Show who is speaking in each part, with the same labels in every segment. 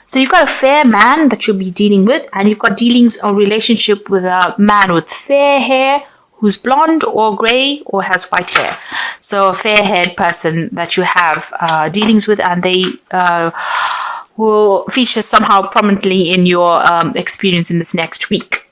Speaker 1: So you've got a fair man that you'll be dealing with, and you've got dealings or relationship with a man with fair hair who's blonde or grey or has white hair. So a fair-haired person that you have dealings with, and they will feature somehow prominently in your experience in this next week.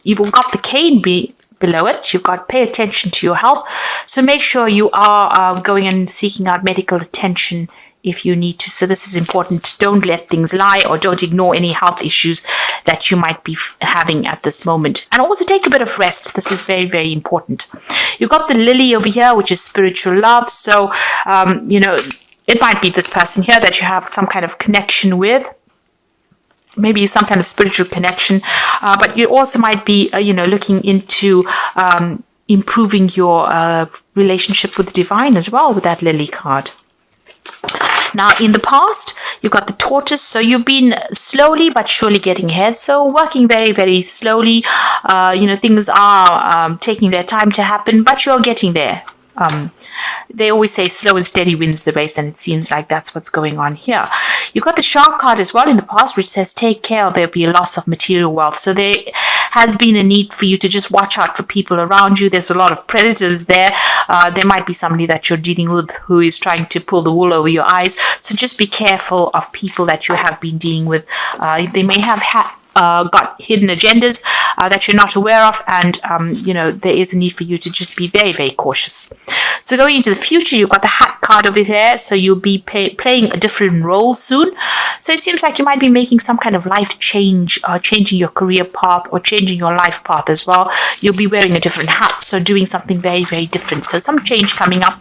Speaker 1: You've got the cane below it. You've got pay attention to your health. So make sure you are going and seeking out medical attention if you need to. So this is important. Don't let things lie, or don't ignore any health issues that you might be having at this moment. And also take a bit of rest. This is very, very important. You've got the lily over here, which is spiritual love. So, it might be this person here that you have some kind of connection with. Maybe some kind of spiritual connection. But you also might be, looking into improving your relationship with the divine as well with that lily card. Now, in the past, you've got the tortoise. So you've been slowly but surely getting ahead. So working very, very slowly. Things are taking their time to happen, but you're getting there. They always say slow and steady wins the race, and it seems like that's what's going on here. You've got the shark card as well in the past, which says take care, or there'll be a loss of material wealth. So there has been a need for you to just watch out for people around you. There's a lot of predators there. There might be somebody that you're dealing with who is trying to pull the wool over your eyes. So just be careful of people that you have been dealing with. They may have got hidden agendas that you're not aware of, and there is a need for you to just be very, very cautious. So going into the future, you've got the hat card over here, so you'll be playing a different role soon. So it seems like you might be making some kind of life change, changing your career path or changing your life path as well. You'll be wearing a different hat, so doing something very, very different. So some change coming up.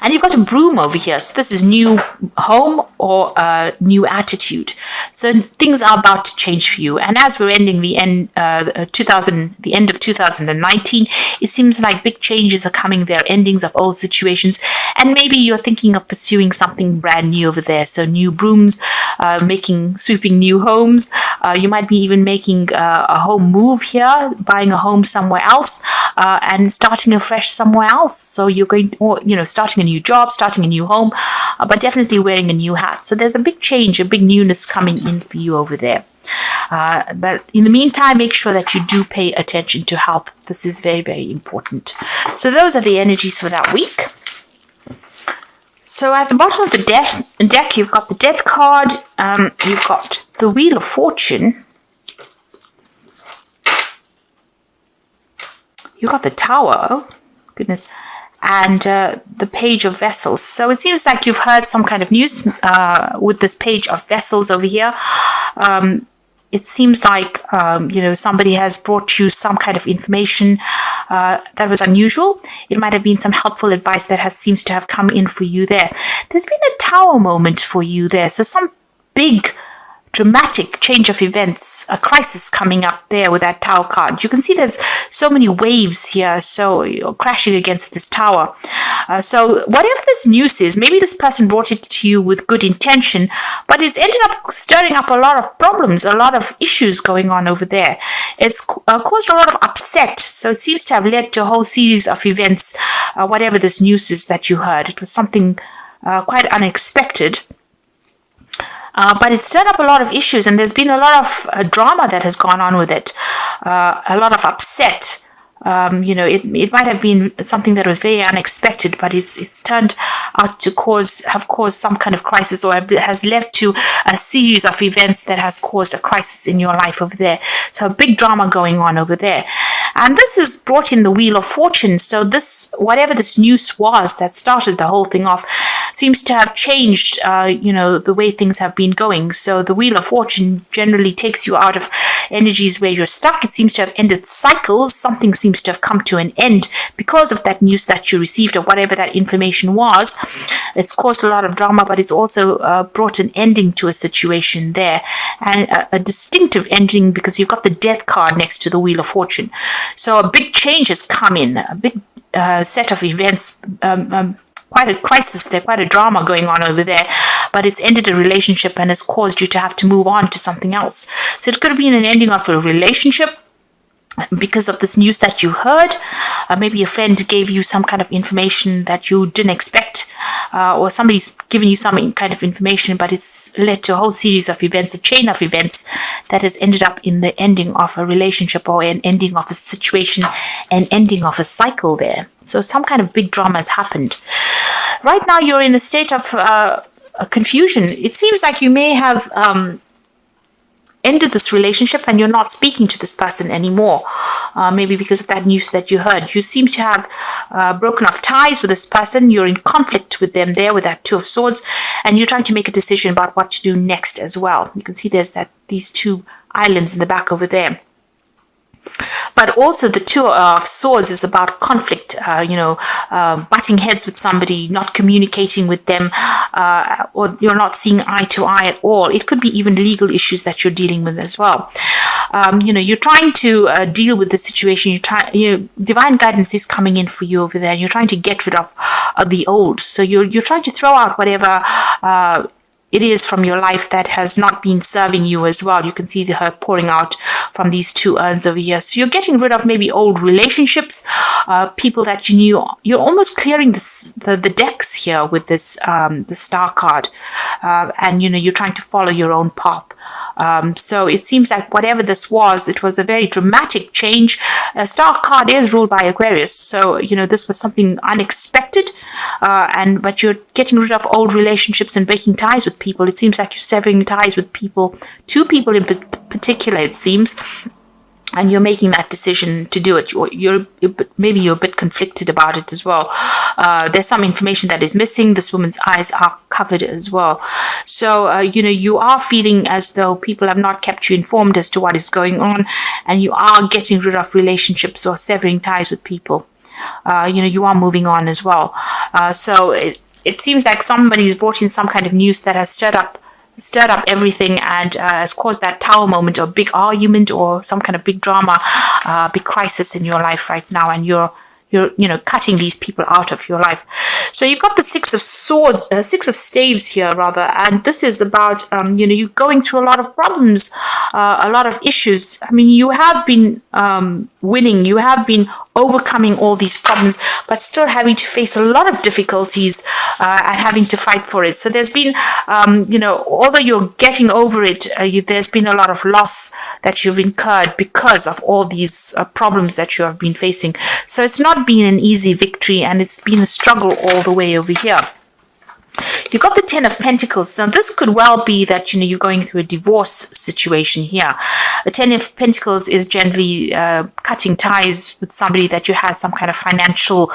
Speaker 1: And you've got a broom over here. So this is new home or new attitude. So things are about to change for you. And as we're ending the end of 2019, it seems like big changes are coming there, endings of old situations. And maybe you're thinking of pursuing something brand new over there. So new brooms, sweeping new homes. You might be even making a home move here, buying a home somewhere else, and starting afresh somewhere else. So you're going, starting a new job, starting a new home, but definitely wearing a new hat. So there's a big change, a big newness coming in for you over there. But in the meantime, make sure that you do pay attention to health. This is very, very important. So those are the energies for that week. So at the bottom of the deck, you've got the Death card, you've got the Wheel of Fortune, you've got the Tower, oh goodness, and the Page of Vessels. So it seems like you've heard some kind of news with this Page of Vessels over here. It seems like, somebody has brought you some kind of information that was unusual. It might have been some helpful advice that seems to have come in for you there. There's been a Tower moment for you there. So some big dramatic change of events, a crisis coming up there with that Tower card. You can see there's so many waves here, so you're crashing against this tower. So whatever this news is, maybe this person brought it to you with good intention, but it's ended up stirring up a lot of problems, a lot of issues going on over there. It's caused a lot of upset, so it seems to have led to a whole series of events, whatever this news is that you heard. It was something quite unexpected. But it's stirred up a lot of issues, and there's been a lot of drama that has gone on with it, a lot of upset. It might have been something that was very unexpected, but it's turned out to have caused some kind of crisis, or has led to a series of events that has caused a crisis in your life over there. So a big drama going on over there. And this has brought in the Wheel of Fortune. So whatever this news was that started the whole thing off, seems to have changed, the way things have been going. So the Wheel of Fortune generally takes you out of energies where you're stuck. It seems to have ended cycles. Something seems to have come to an end because of that news that you received, or whatever that information was. It's caused a lot of drama, but it's also brought an ending to a situation there, and a distinctive ending, because you've got the Death card next to the Wheel of Fortune. So a big change has come in, a big set of events, quite a crisis there, quite a drama going on over there, but it's ended a relationship and has caused you to have to move on to something else. So it could have been an ending of a relationship because of this news that you heard. Maybe a friend gave you some kind of information that you didn't expect, or somebody's given you some kind of information, but it's led to a whole series of events, a chain of events that has ended up in the ending of a relationship or an ending of a situation, an ending of a cycle there. So some kind of big drama has happened. Right now you're in a state of confusion. It seems like you may have ended this relationship and you're not speaking to this person anymore. Maybe because of that news that you heard. You seem to have broken off ties with this person. You're in conflict with them there with that Two of Swords, and you're trying to make a decision about what to do next as well. You can see there's these two islands in the back over there. But also the Two of Swords is about conflict, butting heads with somebody, not communicating with them, or you're not seeing eye to eye at all. It could be even legal issues that you're dealing with as well. You're trying to deal with the situation. Divine guidance is coming in for you over there. You're trying to get rid of the old. So you're trying to throw out whatever it is from your life that has not been serving you as well. You can see her pouring out from these two urns over here. So you're getting rid of maybe old relationships, people that you knew. You're almost clearing the decks here with this the Star card, and you're trying to follow your own path. So it seems like whatever this was, it was a very dramatic change. A Star card is ruled by Aquarius, so this was something unexpected, but you're getting rid of old relationships and breaking ties with people. It seems like you're severing ties with people, two people in particular, it seems. And you're making that decision to do it. Maybe you're a bit conflicted about it as well. There's some information that is missing. This woman's eyes are covered as well. So, you are feeling as though people have not kept you informed as to what is going on. And you are getting rid of relationships or severing ties with people. You are moving on as well. So it seems like somebody's brought in some kind of news that has stirred up everything and has caused that Tower moment or big argument or some kind of big drama, big crisis in your life right now, and you're cutting these people out of your life. So you've got the Six of Staves here rather, and this is about you going through a lot of problems, a lot of issues. I mean, you have been winning, you have been overcoming all these problems, but still having to face a lot of difficulties and having to fight for it. So there's been, although you're getting over it, there's been a lot of loss that you've incurred because of all these problems that you have been facing. So it's not been an easy victory, and it's been a struggle all the way over here. You've got the Ten of Pentacles. Now, this could well be that, you're going through a divorce situation here. The Ten of Pentacles is generally cutting ties with somebody that you had some kind of financial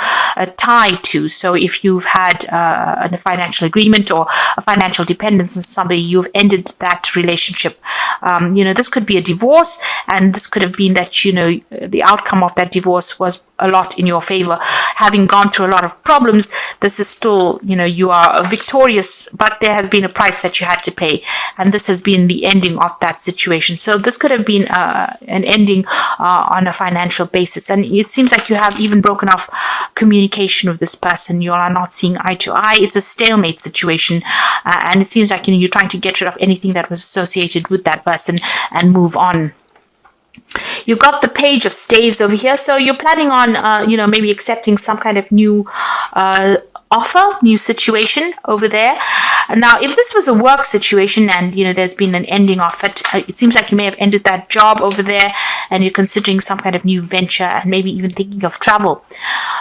Speaker 1: tie to. So if you've had a financial agreement or a financial dependence on somebody, you've ended that relationship. This could be a divorce, and this could have been that, the outcome of that divorce was a lot in your favor. Having gone through a lot of problems, this is still, you are victorious, but there has been a price that you had to pay, and this has been the ending of that situation. So this could have been an ending on a financial basis, and it seems like you have even broken off communication with this person. You are not seeing eye to eye. It's a stalemate situation, and it seems like you're trying to get rid of anything that was associated with that person and move on. You've got the Page of Staves over here, so you're planning on, maybe accepting some kind of new offer, new situation over there. Now, if this was a work situation and, there's been an ending of it, it seems like you may have ended that job over there and you're considering some kind of new venture and maybe even thinking of travel.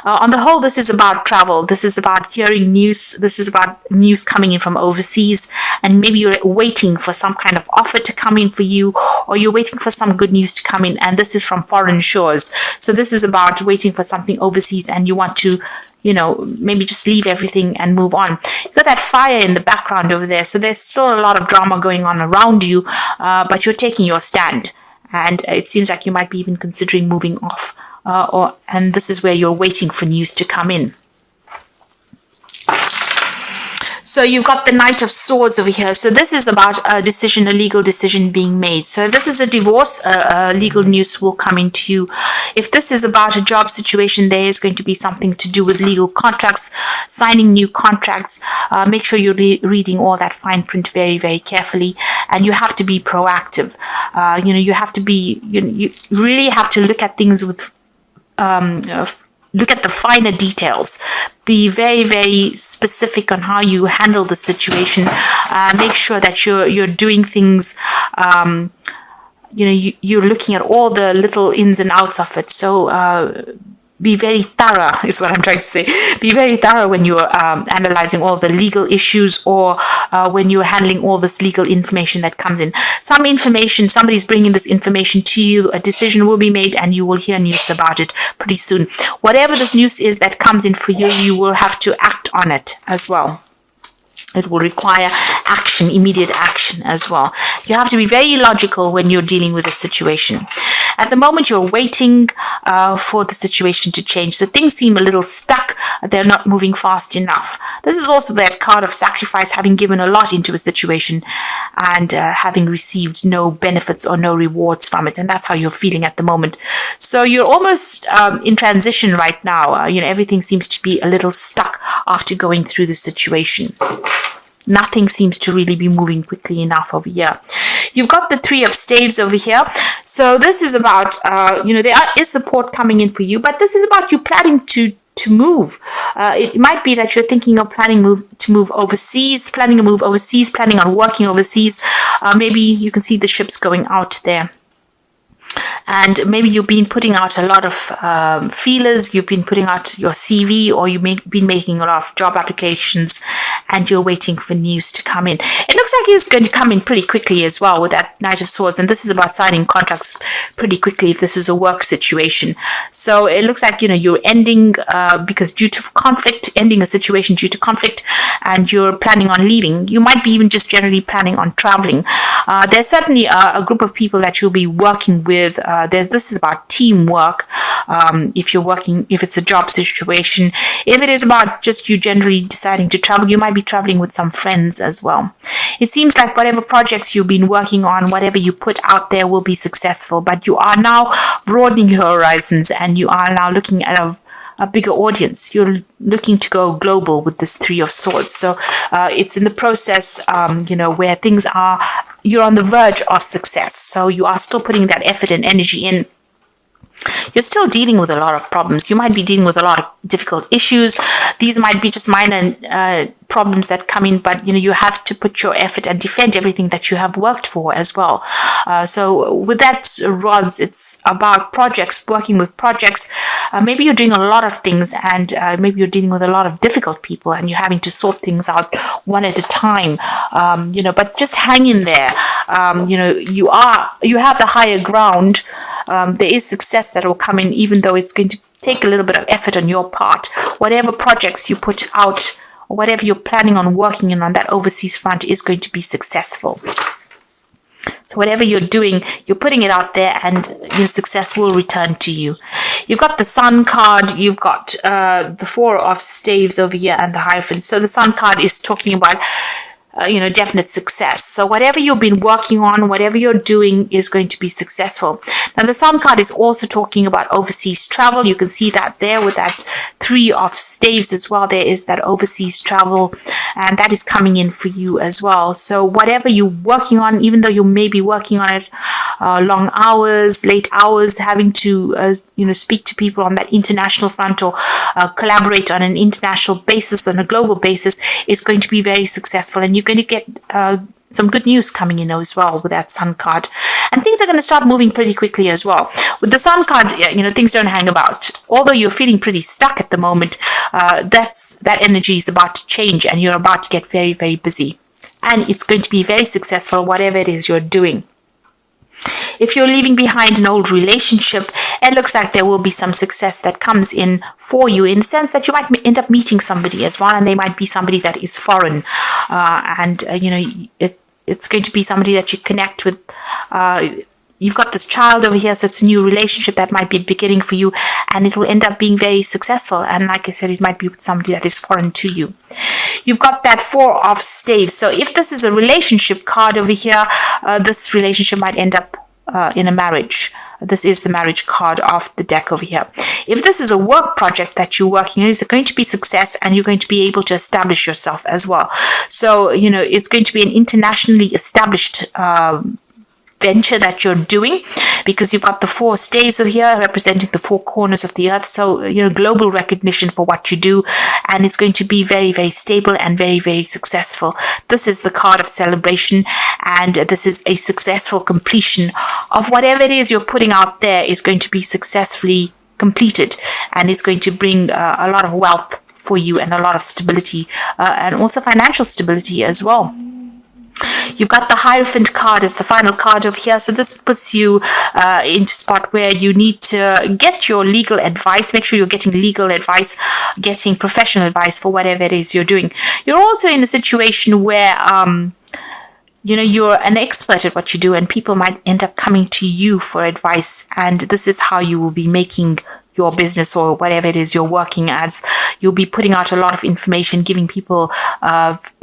Speaker 1: On the whole, this is about travel. This is about hearing news. This is about news coming in from overseas, and maybe you're waiting for some kind of offer to come in for you, or you're waiting for some good news to come in, and this is from foreign shores. So this is about waiting for something overseas, and you want to maybe just leave everything and move on. You've got that fire in the background over there. So there's still a lot of drama going on around you, but you're taking your stand. And it seems like you might be even considering moving off. And this is where you're waiting for news to come in. So you've got the Knight of Swords over here. So this is about a decision, a legal decision being made. So if this is a divorce, legal news will come into you. If this is about a job situation, there is going to be something to do with legal contracts, signing new contracts. Make sure you're reading all that fine print very, very carefully. And you have to be proactive. You have to be, you really have to look at things with look at the finer details. Be very, very specific on how you handle the situation. Make sure that you're doing things. You're looking at all the little ins and outs of it. So be very thorough is what I'm trying to say. Be very thorough when you're analyzing all the legal issues, or when you're handling all this legal information that comes in. Some information, somebody's bringing this information to you, a decision will be made, and you will hear news about it pretty soon. Whatever this news is that comes in for you, you will have to act on it as well. It will require action, immediate action as well. You have to be very logical when you're dealing with a situation. At the moment, you're waiting for the situation to change. So things seem a little stuck. They're not moving fast enough. This is also that card of sacrifice, having given a lot into a situation and having received no benefits or no rewards from it. And that's how you're feeling at the moment. So you're almost in transition right now. Everything seems to be a little stuck after going through the situation. Nothing seems to really be moving quickly enough over here. You've got the Three of Staves over here. So this is about, there is support coming in for you, but this is about you planning to move. It might be that you're thinking of planning to move overseas, planning on working overseas. Maybe you can see the ships going out there. And maybe you've been putting out a lot of feelers, you've been putting out your CV, or you've been making a lot of job applications, and you're waiting for news to come in. It looks like it's going to come in pretty quickly as well with that Knight of Swords, and this is about signing contracts pretty quickly if this is a work situation. So it looks like, you're ending because due to conflict, ending a situation due to conflict, and you're planning on leaving. You might be even just generally planning on traveling. There's certainly a group of people that you'll be working with. This is about teamwork. If it's a job situation, if it is about just you generally deciding to travel, you might be traveling with some friends as well. It seems like whatever projects you've been working on, whatever you put out there will be successful, but you are now broadening your horizons, and you are now looking at a bigger audience. You're looking to go global with this Three of Swords. So it's in the process, where things are, you're on the verge of success. So you are still putting that effort and energy in. You're still dealing with a lot of problems. You might be dealing with a lot of difficult issues. These might be just minor problems that come in, but you have to put your effort and defend everything that you have worked for as well. So with that, rods, it's about projects, working with projects. Maybe you're doing a lot of things, and maybe you're dealing with a lot of difficult people, and you're having to sort things out one at a time. But just hang in there. You have the higher ground. There is success that will come in, even though it's going to take a little bit of effort on your part. Whatever projects you put out, or whatever you're planning on working in on that overseas front is going to be successful. So whatever you're doing, you're putting it out there, and your success will return to you. You've got the Sun card, you've got the Four of Staves over here, and the Hierophant. So the Sun card is talking about definite success. So whatever you've been working on, whatever you're doing is going to be successful. Now the Sun card is also talking about overseas travel. You can see that there with that Three of Staves as well. There is that overseas travel, and that is coming in for you as well. So whatever you're working on, even though you may be working on it long hours, late hours, having to speak to people on that international front, or collaborate on an international basis, on a global basis, it's going to be very successful, and you're going to get some good news coming in as well with that Sun card. And things are going to start moving pretty quickly as well. With the Sun card, things don't hang about. Although you're feeling pretty stuck at the moment, that energy is about to change, and you're about to get very, very busy. And it's going to be very successful, whatever it is you're doing. If you're leaving behind an old relationship, it looks like there will be some success that comes in for you, in the sense that you might end up meeting somebody as well, and they might be somebody that is foreign, it's going to be somebody that you connect with. You've got this child over here, so it's a new relationship that might be beginning for you, and it will end up being very successful. And like I said, it might be with somebody that is foreign to you. You've got that Four of Staves. So if this is a relationship card over here, this relationship might end up in a marriage. This is the marriage card of the deck over here. If this is a work project that you're working on, it's going to be success, and you're going to be able to establish yourself as well. So, it's going to be an internationally established venture that you're doing, because you've got the 4 staves over here representing the 4 corners of the earth. So, global recognition for what you do, and it's going to be very, very stable and very, very successful. This is the card of celebration, and this is a successful completion of whatever it is you're putting out there is going to be successfully completed, and it's going to bring a lot of wealth for you and a lot of stability, and also financial stability as well. You've got the Hierophant card as the final card over here. So this puts you into a spot where you need to get your legal advice. Make sure you're getting legal advice, getting professional advice for whatever it is you're doing. You're also in a situation where you're an expert at what you do, and people might end up coming to you for advice. And this is how you will be making your business or whatever it is you're working as. You'll be putting out a lot of information, giving people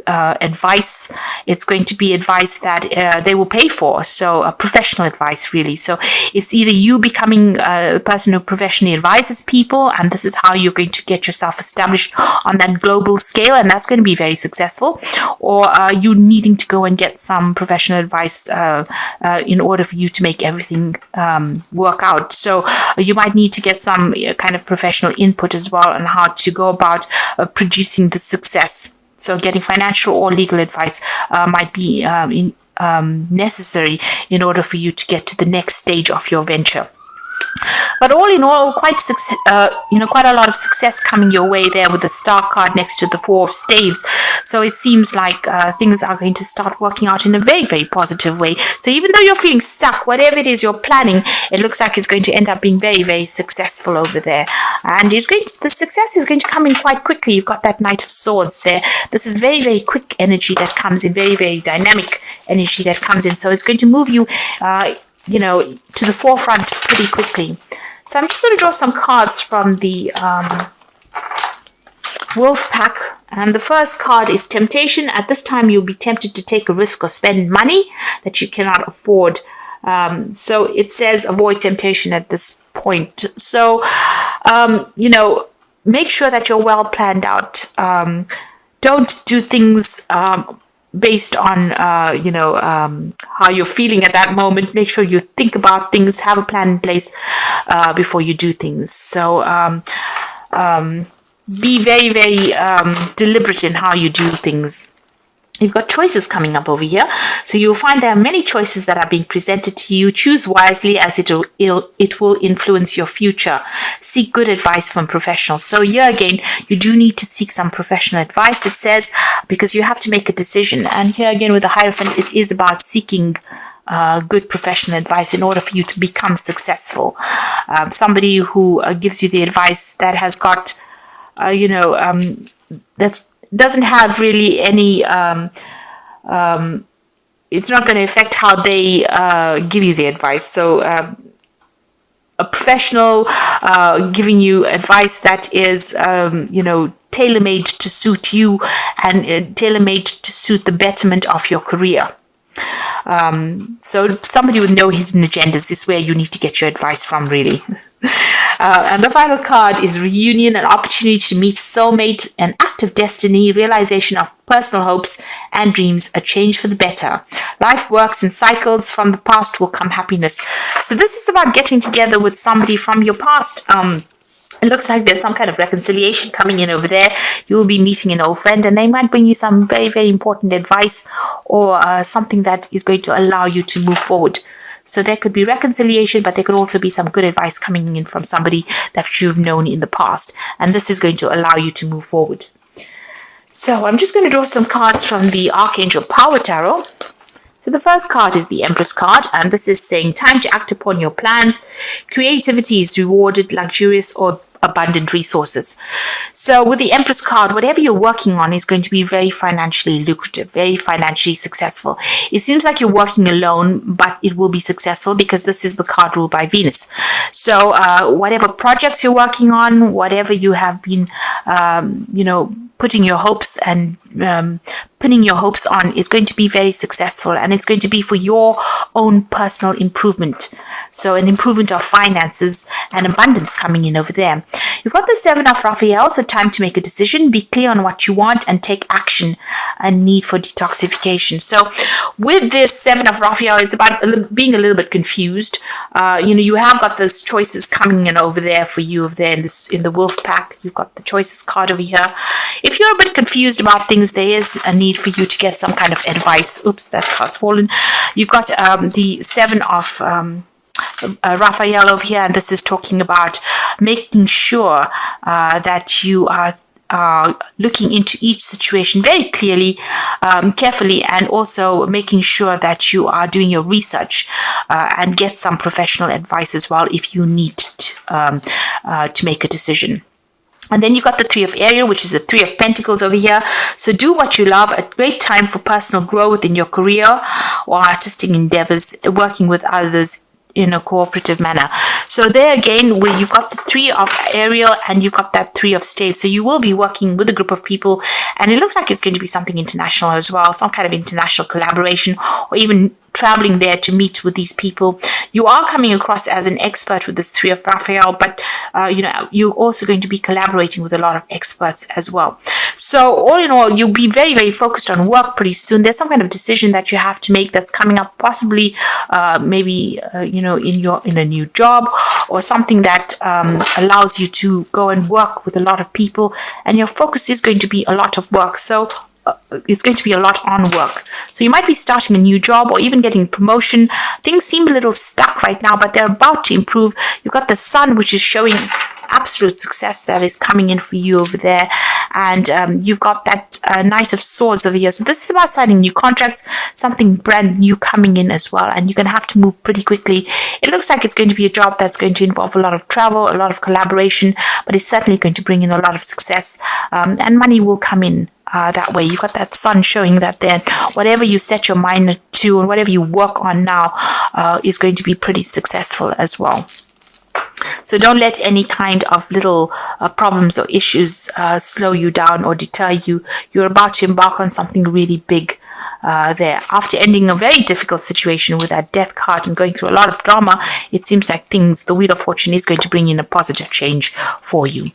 Speaker 1: advice. It's going to be advice that they will pay for. So professional advice, really. So it's either you becoming a person who professionally advises people, and this is how you're going to get yourself established on that global scale, and that's going to be very successful, or you needing to go and get some professional advice in order for you to make everything work out. So you might need to get some kind of professional input as well on how to go about producing the success. So getting financial or legal advice might be necessary in order for you to get to the next stage of your venture. But all in all, quite a lot of success coming your way there with the Star card next to the 4 of Staves. So it seems like things are going to start working out in a very, very positive way. So even though you're feeling stuck, whatever it is you're planning, it looks like it's going to end up being very, very successful over there. And the success is going to come in quite quickly. You've got that Knight of Swords there. This is very, very quick energy that comes in, very, very dynamic energy that comes in. So it's going to move you to the forefront pretty quickly. So I'm just going to draw some cards from the Wolf Pack. And the first card is Temptation. At this time, you'll be tempted to take a risk or spend money that you cannot afford. So it says avoid temptation at this point. So, make sure that you're well planned out. Don't do things based on how you're feeling at that moment. Make sure you think about things, have a plan in place before you do things. So be very, very deliberate in how you do things. You've got choices coming up over here. So you'll find there are many choices that are being presented to you. Choose wisely, as it will influence your future. Seek good advice from professionals. So here again, you do need to seek some professional advice, it says, because you have to make a decision. And here again with the Hierophant, it is about seeking good professional advice in order for you to become successful. Somebody who gives you the advice that has got, that doesn't have really any, it's not going to affect how they give you the advice. So a professional giving you advice that is, tailor-made to suit you and tailor-made to suit the betterment of your career. So somebody with no hidden agendas is where you need to get your advice from, really. And the final card is Reunion, an opportunity to meet a soulmate, an act of destiny, realization of personal hopes and dreams, a change for the better. Life works in cycles. From the past will come happiness. So this is about getting together with somebody from your past. It looks like there's some kind of reconciliation coming in over there. You'll be meeting an old friend, and they might bring you some very, very important advice or something that is going to allow you to move forward. So there could be reconciliation, but there could also be some good advice coming in from somebody that you've known in the past. And this is going to allow you to move forward. So I'm just going to draw some cards from the Archangel Power Tarot. So the first card is the Empress card, and this is saying time to act upon your plans. Creativity is rewarded, luxurious or abundant resources. So with the Empress card, whatever you're working on is going to be very financially lucrative, very financially successful. It seems like you're working alone, but it will be successful because this is the card ruled by Venus. So whatever projects you're working on, whatever you have been, putting your hopes and pinning your hopes on, is going to be very successful, and it's going to be for your own personal improvement. So an improvement of finances and abundance coming in over there. You've got the Seven of Raphael, so time to make a decision, be clear on what you want and take action, and need for detoxification. So with this Seven of Raphael, it's about being a little bit confused. You have got those choices coming in over there for you over there in the wolf pack. You've got the choices card over here. If you're a bit confused about things, there is a need for you to get some kind of advice. Oops, that card's fallen. You've got the Seven of Raphael over here, and this is talking about making sure that you are looking into each situation very clearly, carefully, and also making sure that you are doing your research and get some professional advice as well if you need to make a decision. And then you got the Three of Ariel, which is the Three of Pentacles over here. So do what you love. A great time for personal growth in your career or artistic endeavors, working with others in a cooperative manner. So there again, where you've got the Three of Ariel and you've got that Three of Staves. So you will be working with a group of people, and it looks like it's going to be something international as well, some kind of international collaboration, or even traveling there to meet with these people. You are coming across as an expert with this Three of Raphael, but you're also going to be collaborating with a lot of experts as well. So all in all, you'll be very, very focused on work pretty soon. There's some kind of decision that you have to make that's coming up, possibly maybe in a new job, or something that allows you to go and work with a lot of people, and your focus is going to be a lot of work. So it's going to be a lot on work. So you might be starting a new job or even getting promotion. Things seem a little stuck right now, but they're about to improve. You've got the Sun, which is showing absolute success that is coming in for you over there, and you've got that Knight of Swords over here. So this is about signing new contracts, something brand new coming in as well, and you're going to have to move pretty quickly. It looks like it's going to be a job that's going to involve a lot of travel, a lot of collaboration, but it's certainly going to bring in a lot of success, and money will come in that way. You've got that Sun showing that then whatever you set your mind to and whatever you work on now is going to be pretty successful as well. So don't let any kind of little problems or issues slow you down or deter you. You're about to embark on something really big there. After ending a very difficult situation with that Death card and going through a lot of drama, it seems like the Wheel of Fortune is going to bring in a positive change for you.